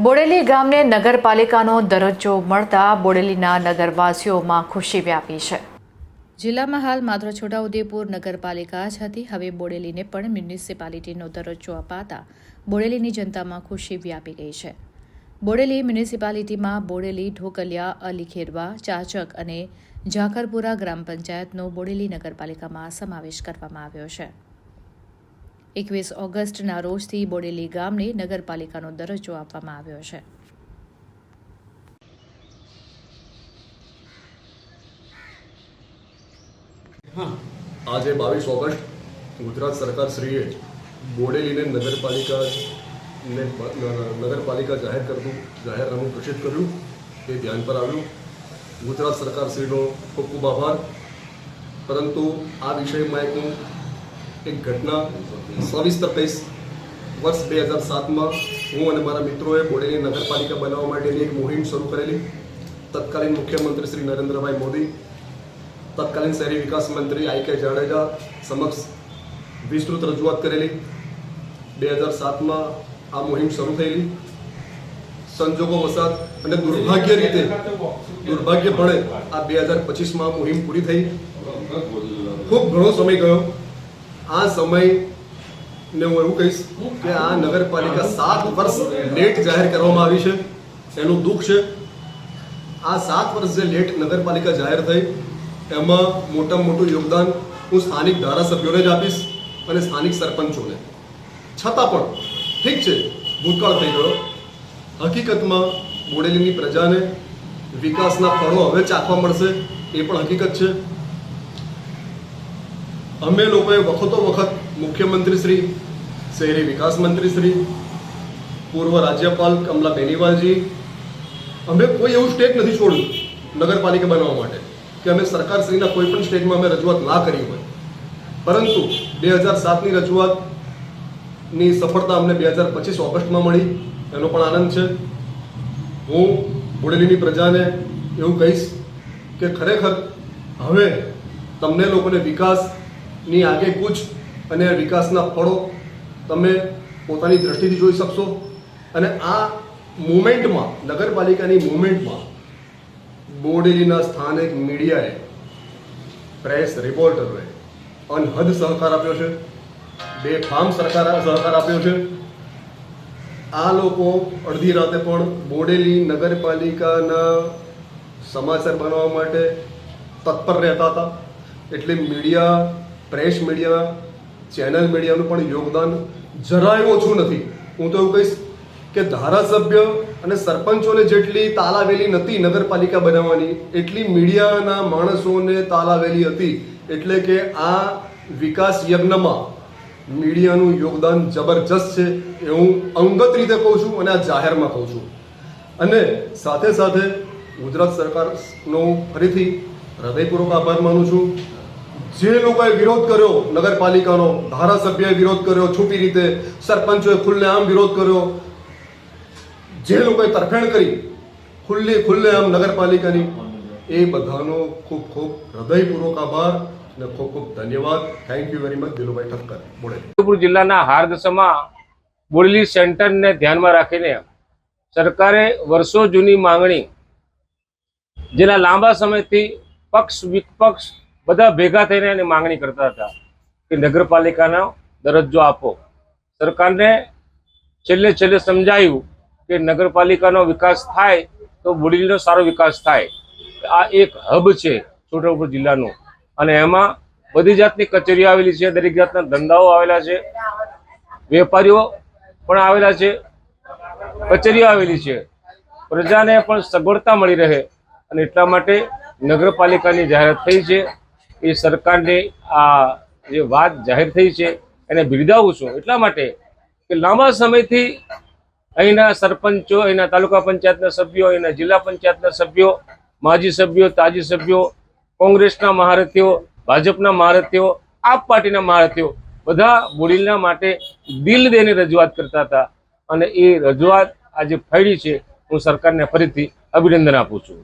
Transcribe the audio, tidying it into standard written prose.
બોડેલી ગામને નગરપાલિકાનો દરજ્જો મળતા બોડેલીના નગરવાસીઓમાં ખુશી વ્યાપી છે। જિલ્લામાં હાલ માત્ર છોટાઉદેપુર નગરપાલિકા જ હતી, હવે બોડેલીને પણ મ્યુનિસિપાલિટીનો દરજ્જો અપાતા બોડેલીની જનતામાં ખુશી વ્યાપી ગઈ છે। બોડેલી મ્યુનિસિપાલિટીમાં બોડેલી, ઢોકલિયા, અલીખેરવા, ચાચક અને ઝાખરપુરા ગ્રામ પંચાયતનો બોડેલી નગરપાલિકામાં સમાવેશ કરવામાં આવ્યો છે। 21 ઓગસ્ટના રોજથી બોડેલી ગામને નગરપાલિકાનો દરજ્જો આપવામાં આવ્યો છે। આજે 22 ઓગસ્ટ ગુજરાત સરકાર શ્રીએ બોડેલીને નગરપાલિકા જાહેર કરતું જાહેરનામું પ્રસિદ્ધ કર્યું, તે ધ્યાન પર આવ્યું। ગુજરાત સરકાર શ્રીનો ખૂબ ખૂબ આભાર। પરંતુ આ વિષયમાં એક ઘટના સવિસ્તર કહીશ। વર્ષ 2007માં હું અને મારા મિત્રોએ બોડેલી નગરપાલિકા બનાવવા માટેની એક મુહિમ શરૂ કરેલી। તત્કાલીન મુખ્યમંત્રી શ્રી નરેન્દ્રભાઈ મોદી, તત્કાલીન શહેરી વિકાસ મંત્રી આઈ કે જાડેજા સમક્ષ વિસ્તૃત રજૂઆત કરેલી। 2007માં આ મુહિમ શરૂ થયેલી। સંજોગો વસાત અને દુર્ભાગ્યપણે આ 2025માં મુહિમ પૂરી થઈ। ખૂબ ઘણો સમય ગયો। આ સમયને હું એવું કહીશ કે આ નગરપાલિકા 7 વર્ષ લેટ જાહેર કરવામાં આવી છે, એનું દુઃખ છે। આ 7 વર્ષ જે લેટ નગરપાલિકા જાહેર થઈ એમાં મોટામાં મોટું યોગદાન હું સ્થાનિક ધારાસભ્યોને જ આપીશ અને સ્થાનિક સરપંચોને। છતાં પણ ઠીક છે, ભૂતકાળ થઈ ગયો। હકીકતમાં બોડેલીની પ્રજાને વિકાસના ફળો હવે ચાખવા મળશે, એ પણ હકીકત છે। અમે લોકોએ વખતો વખત મુખ્યમંત્રી શ્રી, શહેરી વિકાસ મંત્રી શ્રી, પૂર્વ રાજ્યપાલ કમલા બેનિવાલજી, અમે કોઈ એવું સ્ટેજ નથી છોડ્યું નગરપાલિકા બનાવવા માટે કે અમે સરકારશ્રીના કોઈ પણ સ્ટેજમાં અમે રજૂઆત ના કરી હોય। પરંતુ 2007ની રજૂઆતની સફળતા અમને 2025 ઓગસ્ટમાં મળી, એનો પણ આનંદ છે। હું બોડેલીની પ્રજાને એવું કહીશ કે ખરેખર હવે તમને લોકોને વિકાસની આગેકૂચ અને વિકાસના ફળો તમે પોતાની દ્રષ્ટિથી જોઈ શકશો। અને આ મુવમેન્ટમાં, નગરપાલિકાની મુવમેન્ટમાં બોડેલીના સ્થાનિક મીડિયાએ, પ્રેસ રિપોર્ટરોએ અનહદ સહકાર આપ્યો છે, બેફામ સહકાર આપ્યો છે। આ લોકો અડધી રાતે પણ બોડેલી નગરપાલિકાના સમાચાર બનાવવા માટે તત્પર રહેતા હતા। એટલે મીડિયા, પ્રેસ મીડિયા, ચેનલ મીડિયાનું પણ યોગદાન જરાય ઓછું નથી। હું તો એવું કહીશ કે ધારાસભ્ય અને સરપંચોને જેટલી તાલાવેલી નથી નગરપાલિકા બનાવવાની, એટલી મીડિયાના માણસોને તાલાવેલી હતી। એટલે કે આ વિકાસ યજ્ઞમાં મીડિયાનું યોગદાન જબરજસ્ત છે, એ હું અંગત રીતે કહું છું અને આ જાહેરમાં કહું છું। અને સાથે સાથે ગુજરાત સરકારનો ફરીથી હૃદયપૂર્વક આભાર માનું છું। જે લોકોએ વિરોધ કર્યો નગરપાલિકાનો, ધારાસભ્યએ વિરોધ કર્યો છૂટી રીતે, સરપંચોએ ખુલ્લેઆમ વિરોધ કર્યો, જે લોકોએ તરફેણ કરી ખુલ્લેઆમ નગરપાલિકાની, એ બધાનો ખૂબ ખૂબ હૃદયપૂર્વક આભાર અને ખૂબ ખૂબ ધન્યવાદ। Thank you very much. Dilubhai Thakkar, Bodeli જિલ્લાના હાર્દસમાં બોડેલી સેન્ટરને ધ્યાનમાં રાખીને સરકારે વર્ષો જૂની માંગણી, જેના લાંબા સમયથી પક્ષ વિપક્ષ બધા ભેગા થઈને એની માંગણી કરતા હતા કે નગરપાલિકાનો દરજ્જો આપો। સરકારને છેલ્લે સમજાયું કે નગરપાલિકાનો વિકાસ થાય તો બોડેલીનો સારો વિકાસ થાય। આ એક હબ છે છોટાઉદેપુર જિલ્લાનું, અને એમાં બધી જાતની કચેરીઓ આવેલી છે, દરેક જાતના ધંધાઓ આવેલા છે, વેપારીઓ પણ આવેલા છે, કચેરીઓ આવેલી છે। પ્રજાને પણ સગવડતા મળી રહે અને એટલા માટે નગરપાલિકાની જાહેરાત થઈ છે। એ સરકારની આ જે વાત જાહેર થઈ છે એને બિરદાવું છું, એટલા માટે કે લાંબા સમયથી અહીંના સરપંચો, અહીંના તાલુકા પંચાયતના સભ્યો, અહીંના જિલ્લા પંચાયતના સભ્યો, માજી સભ્યો, તાજી સભ્યો, કોંગ્રેસના મહારથીઓ, ભાજપના મહારથીઓ, આપ પાર્ટીના મહારથીઓ બધા બોડેલીના માટે દિલ દઈને રજૂઆત કરતા હતા, અને એ રજૂઆત આજે ફળી છે। હું સરકારને ફરીથી અભિનંદન આપું છું।